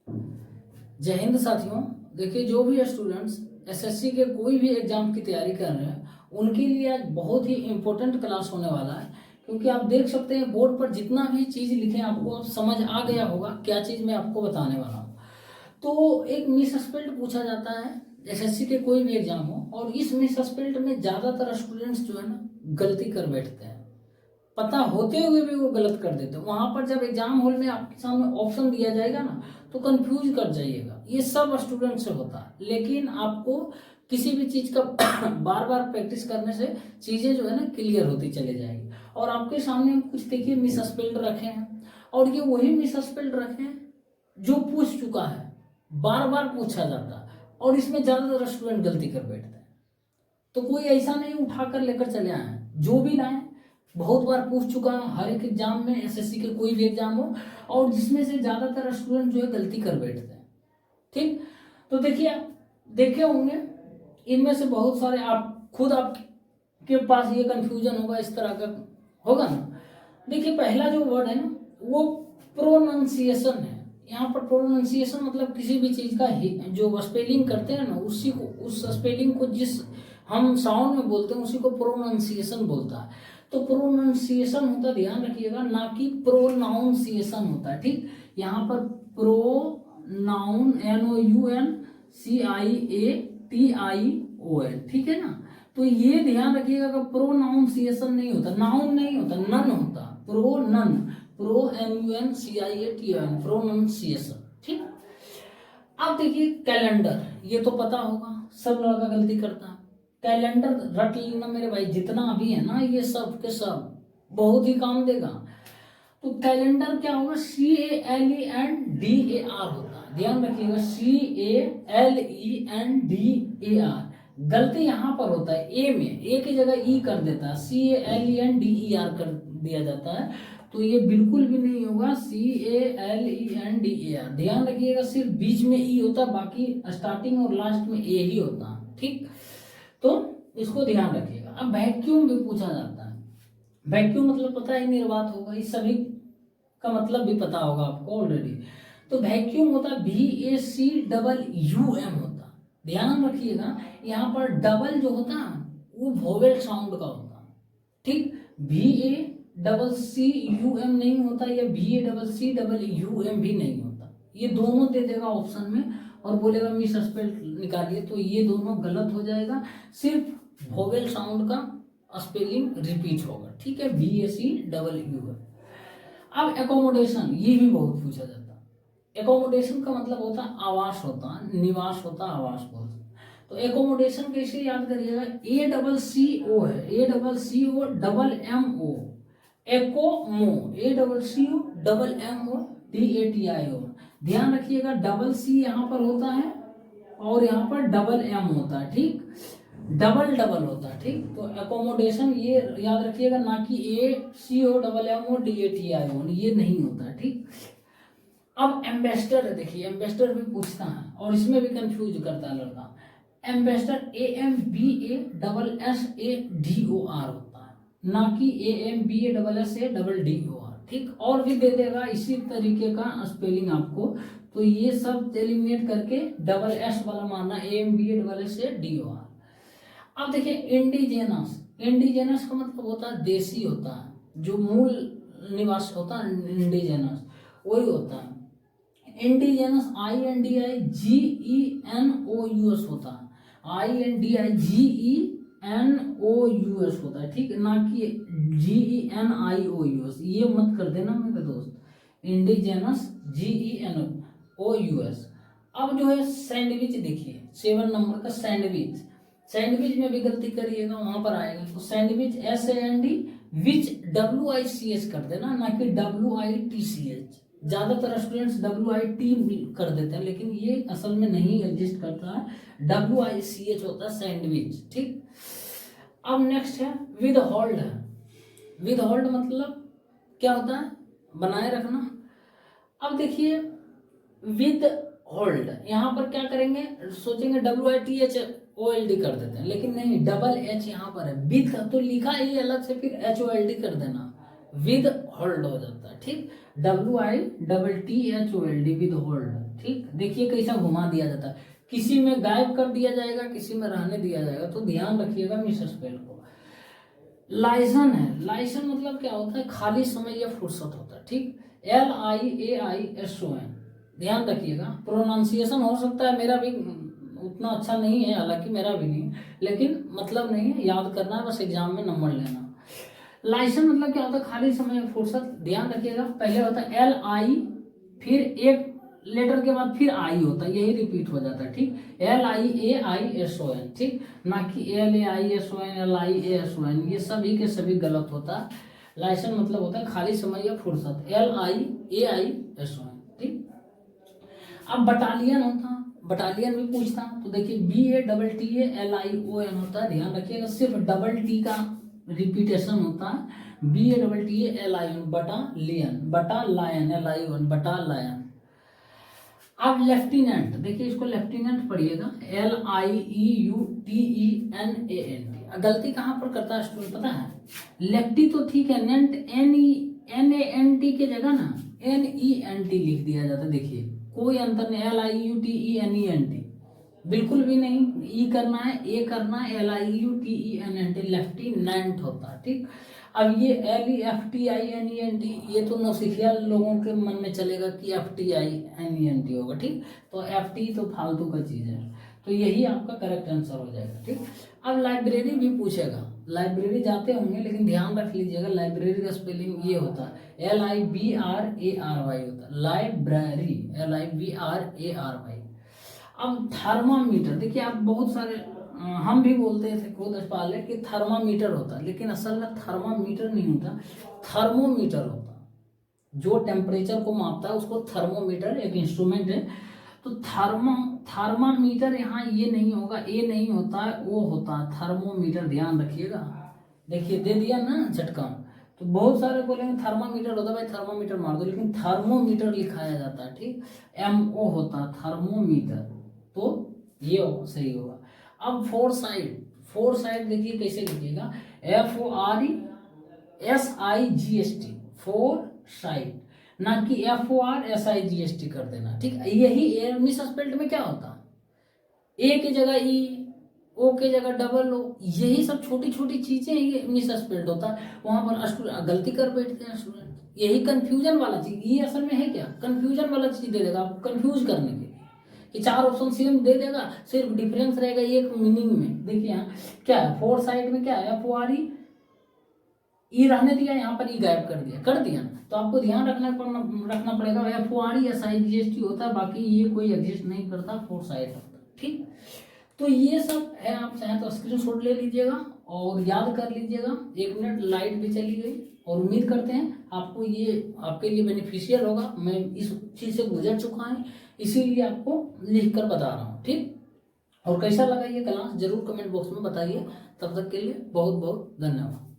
जय हिंद साथियों। देखिए, जो भी स्टूडेंट्स एसएससी के कोई भी एग्जाम की तैयारी कर रहे हैं उनके लिए आज बहुत ही इम्पोर्टेंट क्लास होने वाला है, क्योंकि आप देख सकते हैं बोर्ड पर जितना भी चीज़ लिखे आपको अब समझ आ गया होगा क्या चीज़ मैं आपको बताने वाला हूँ। तो एक मिस स्पेल्ड पूछा जाता है एसएससी के कोई भी एग्जाम हो, और इस मिस स्पेल्ड में ज़्यादातर स्टूडेंट्स जो है ना गलती कर बैठते हैं, पता होते हुए भी वो गलत कर देते हैं। वहां पर जब एग्जाम हॉल में आपके सामने ऑप्शन दिया जाएगा ना तो कंफ्यूज कर जाइएगा। ये सब स्टूडेंट से होता है, लेकिन आपको किसी भी चीज का बार बार प्रैक्टिस करने से चीजें जो है ना क्लियर होती चले जाएगी। और आपके सामने हम कुछ देखिए मिस स्पेल्ड रखे हैं, और ये वही मिस स्पेल्ड रखे हैं जो पूछ चुका है, बार बार पूछा जाता है, और इसमें ज्यादातर स्टूडेंट गलती कर बैठते हैं। तो कोई ऐसा नहीं उठाकर लेकर चले आए हैं, जो भी लाए बहुत बार पूछ चुका है हर एक एग्जाम में, एसएससी के कोई भी एग्जाम हो, और जिसमें से ज्यादातर स्टूडेंट जो है गलती कर बैठते हैं। ठीक, तो देखिए आप देखे होंगे इनमें से बहुत सारे, आप खुद आपके पास ये कंफ्यूजन होगा, इस तरह का होगा ना। देखिए, पहला जो वर्ड है ना वो प्रोनाउंसिएशन है। यहाँ पर प्रोनाउंसिएशन मतलब किसी भी चीज का जो स्पेलिंग करते हैं ना उसी को, उस स्पेलिंग को जिस हम साउंड में बोलते हैं उसी को प्रोनाउंसिएशन बोलता है। तो प्रोनाउंसिएशन होता है, ध्यान रखिएगा, ना कि प्रोनाउंसिएशन होता है। ठीक, यहाँ पर प्रोनाउन NOUNCIATION, ठीक है ना। तो ये ध्यान रखिएगा कि प्रोनाउंसिएशन नहीं होता, नाउन नहीं होता, नन होता, NUNCIATION, प्रोनाउंसिएशन। ठीक, अब देखिए कैलेंडर, ये तो पता होगा, सब लड़का गलती करता है। कैलेंडर रट लेना मेरे भाई, जितना भी है ना ये सब के सब बहुत ही काम देगा। तो कैलेंडर क्या होगा, CALENDAR होता है, ध्यान रखिएगा, CALENDAR। गलती यहाँ पर होता है ए में, ए की जगह ई कर देता है, CALENDER कर दिया जाता है। तो ये बिल्कुल भी नहीं होगा CALENDAR। ध्यान रखिएगा, सिर्फ बीच में ई होता है, बाकी स्टार्टिंग और लास्ट में ए ही होता है। ठीक, तो इसको ध्यान रखिएगा। अब वैक्यूम भी पूछा जाता है। वैक्यूम मतलब पता है, निर्वात होगा, इस सभी का मतलब भी पता होगा आपको ऑलरेडी। तो वैक्यूम होता है VACUUM होता, ध्यान रखिएगा। यहाँ पर डबल जो होता है वो वोवेल साउंड का होता है। ठीक, VACCUM नहीं होता, या VACCUM भी नहीं होता, ये दोनों दे देगा ऑप्शन में और बोलेगा मिस स्पेल निकालिए, तो ये दोनों गलत हो जाएगा। सिर्फ वोवेल साउंड का स्पेलिंग रिपीट होगा। ठीक है, VACUUM। अब एकोमोडेशन, ये भी बहुत पूछा जाता है। एकोमोडेशन का मतलब होता है आवास होता है, निवास होता है, आवास बोलते हैं। तो एकोमोडेशन कैसे याद करिएगा, ACCO है, ACCO एकोमो, ACCO ध्यान रखिएगा, डबल सी यहाँ पर होता है और यहाँ पर डबल M होता है। ठीक, डबल डबल होता है। ठीक, तो एकोमोडेशन ये याद रखिएगा, ना कि ACOMMODATION, ये नहीं होता है। ठीक, अब एम्बेसडर है, देखिए एम्बेसडर भी पूछता है और इसमें भी कंफ्यूज करता है लड़का। एम्बेसडर AMBASSADOR होता है, ना कि AMBASSADDOR। ठीक, और भी दे देगा इसी तरीके का स्पेलिंग आपको, तो ये सब एलिमिनेट करके डबल S वाला मानना, AMBASSADOR। अब देखिए इंडिजेनस, इंडिजेनस का मतलब होता है देसी होता है, जो मूल निवास होता है इंडिजेनस वही होता है। इंडिजेनस INDIGENOUS होता है, INDIGENOUS होता है। ठीक, ना कि GENIOUS, ये मत कर देना मेरे दोस्त, इंडिजेनस GENOUS। अब जो है सैंडविच, देखिए 7 नंबर का सैंडविच, सैंडविच में भी गलती करिएगा, वहां पर आएगा तो सैंडविच SAND विच WICH कर देना, ना कि WITCH। ज्यादातर स्टूडेंट्स WIT कर देते हैं, लेकिन ये असल में नहीं एग्जिस्ट करता है, WICH होता है सैंडविच। ठीक, अब नेक्स्ट है विद होल्ड। विद होल्ड मतलब क्या होता है, बनाए रखना। अब देखिए विद होल्ड, यहाँ पर क्या करेंगे, सोचेंगे WITHOLD कर देते हैं, लेकिन नहीं, डबल H यहाँ पर है। विद तो लिखा ही अलग से, फिर HOLD कर देना, विद होल्ड हो जाता है। ठीक, WITTHOLD विद होल्ड। ठीक, देखिए कैसा घुमा दिया जाता है, किसी में गायब कर दिया जाएगा, किसी में रहने दिया जाएगा, तो ध्यान रखिएगा मिस स्पेल को। लाइसन है, लाइसन मतलब क्या होता है, खाली समय या फुर्सत होता है। ठीक, LIAISON, ध्यान रखिएगा। प्रोनाउंसिएशन हो सकता है मेरा भी उतना अच्छा नहीं है, हालांकि मेरा भी नहीं, लेकिन मतलब नहीं है, याद करना है, बस एग्जाम में नंबर लेना। लाइसन मतलब क्या होता है, खाली समय या फुर्सत। ध्यान रखिएगा, पहले होता है LI, फिर एक लेटर के बाद फिर आई होता है, यही रिपीट हो जाता है। ठीक, LIAISON, ठीक, ना कि LAISON LIASON, ये सभी के सभी गलत होता है। लाइसन मतलब होता है खाली समय या फुर्सत, LIAISON। ठीक, अब बटालियन होता, बटालियन भी पूछता, तो देखिए BATTALION होता है, ध्यान रखिएगा, सिर्फ डबल टी का रिपीटेशन होता है, BATTALION, बटालियन, बटा लायन, LION, बटा लायन। अब लेफ्टिनेंट, देखिए इसको लेफ्टिनेंट पढ़िएगा, LIEUTENANT। गलती कहाँ पर करता है स्टूडेंट पता है, लेफ्टी तो ठीक है, नेंट NENT के जगह ना NENT लिख दिया जाता है। देखिए कोई अंतर नहीं, LIUTENENT बिल्कुल भी नहीं, ई करना है, ए करना है, LIUTENANT, लेफ्टिनेंट होता है। ठीक, अब ये LEFTINENT, ये तो नौसिखिया लोगों के मन में चलेगा कि FTINENT होगा। ठीक, तो FT तो फालतू का चीज़ है, तो यही आपका करेक्ट आंसर हो जाएगा। ठीक, अब लाइब्रेरी भी पूछेगा, लाइब्रेरी जाते होंगे, लेकिन ध्यान रख लीजिएगा लाइब्रेरी का स्पेलिंग ये होता है LIBRARY होता है, लाइब्रेरी LIBRARY। अब थर्मामीटर, देखिए आप बहुत सारे हम भी बोलते थे खुद पहले कि थर्मामीटर होता है, लेकिन असल में थर्मामीटर नहीं होता, थर्मोमीटर होता है। जो टेम्परेचर को मापता है उसको थर्मोमीटर, एक इंस्ट्रूमेंट है। तो थर्मामीटर यहाँ ये नहीं होगा, ए नहीं होता है, ओ होता है थर्मोमीटर, ध्यान रखिएगा। देखिए दे दिया ना झटका, तो बहुत सारे बोलेंगे थर्मामीटर होता है, भाई थर्मामीटर मार दो, लेकिन थर्मोमीटर लिखाया जाता है। ठीक, MO होता है थर्मोमीटर, तो ये सही होगा। अब फोर साइड, फोर साइड देखिए कैसे लिखिएगा, FORSIGST, फोर साइड, ना कि FORSIGST कर देना। ठीक, यही मिस स्पेल्ड में क्या होता, ए की जगह ई, ओ की जगह डबल ओ, यही सब छोटी छोटी चीजें ये मिस स्पेल्ड होता है, वहां पर गलती कर बैठते हैं स्टूडेंट। यही कंफ्यूजन वाला चीज, ये असल में है क्या, कंफ्यूजन वाला चीज दे देगा आपको कंफ्यूज करने के लिए, कि चार ऑप्शन सेम दे देगा, सिर्फ डिफरेंस रहेगा एक मीनिंग में। देखिए यहाँ क्या है, फोर साइड में क्या है, FORE, ई रहने दिया, यहाँ पर ई गायब कर दिया, तो आपको ध्यान रखना पड़ेगा, FORSIGST होता है, बाकी ये कोई एग्जिस्ट नहीं करता, फोर साइड होता है। ठीक, तो ये सब है, आप चाहें तो स्क्रीनशॉट ले लीजिएगा और याद कर लीजिएगा। 1 मिनट लाइट भी चली गई, और उम्मीद करते हैं आपको ये आपके लिए बेनिफिशियल होगा। मैं इस चीज़ से गुजर चुका हूँ, इसीलिए आपको लिख कर बता रहा हूँ। ठीक, और कैसा लगा ये क्लास जरूर कमेंट बॉक्स में बताइए। तब तक के लिए बहुत बहुत धन्यवाद।